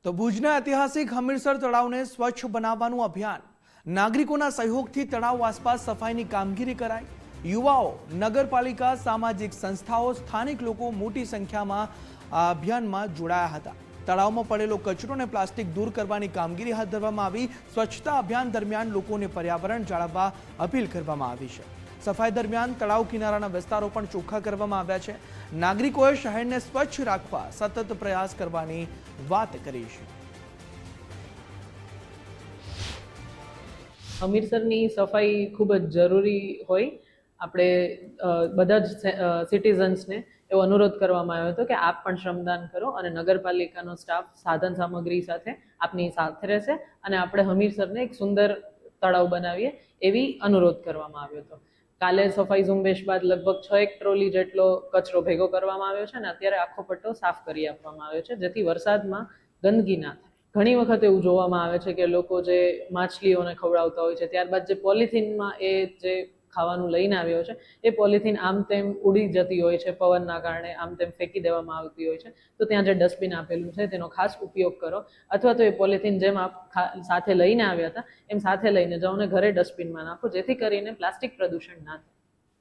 તો ભુજના ઐતિહાસિક હમીરસર તળાવને સ્વચ્છ બનાવવાનું અભિયાન, નાગરિકોના સહયોગથી તળાવ આસપાસ સફાઈની કામગીરી કરાઈ। યુવાઓ, નગરપાલિકા, સામાજિક સંસ્થાઓ, સ્થાનિક લોકો મોટી સંખ્યામાં આ અભિયાનમાં જોડાયા હતા। તળાવમાં પડેલો કચરો અને પ્લાસ્ટિક દૂર કરવાની કામગીરી હાથ ધરવામાં આવી। સ્વચ્છતા અભિયાન દરમિયાન લોકોને પર્યાવરણ જાળવવા અપીલ કરવામાં આવી છે। સફાઈ દરમિયાન તળાવ કિનારાના વિસ્તારો પણ ચોખ્ખા કરવામાં આવ્યા છે। નાગરિકોએ શહેરને સ્વચ્છ રાખવા સતત પ્રયાસ કરવાની વાત કરી છે। હમીરસરની સફાઈ ખૂબ જ જરૂરી હોય। આપણે બધા જ સિટીઝન્સને એવો અનુરોધ કરવામાં આવ્યો હતો કે આપ પણ શ્રમદાન કરો અને નગરપાલિકાનો સ્ટાફ સાધન સામગ્રી સાથે આપની સાથે રહેશે અને આપણે હમીરસરને એક સુંદર તળાવ બનાવીએ એવી અનુરોધ કરવામાં આવ્યો હતો। કાલે સફાઈ ઝુંબેશ બાદ લગભગ 6 ટ્રોલી જેટલો કચરો ભેગો કરવામાં આવ્યો છે અને અત્યારે આખો પટ્ટો સાફ કરી આપવામાં આવ્યો છે, જેથી વરસાદમાં ગંદકી ના થાય। ઘણી વખત એવું જોવામાં આવે છે કે લોકો જે માછલીઓને ખવડાવતા હોય છે, ત્યારબાદ જે પોલિથીનમાં એ જે ખાવાનું લઈને આવ્યો છે એ પોલિથીન આમ તેમ ઉડી જતી હોય છે, પવનના કારણે આમ તેમ ફેંકી દેવામાં આવતી હોય છે। તો ત્યાં જે ડસ્ટબિન આપેલું છે તેનો ખાસ ઉપયોગ કરો, અથવા તો એ પોલિથીન જેમ આપ સાથે લઈને આવ્યા હતા એમ સાથે લઈને જાઓ અને ઘરે ડસ્ટબિનમાં નાખો, જેથી કરીને પ્લાસ્ટિક પ્રદૂષણ ના થાય।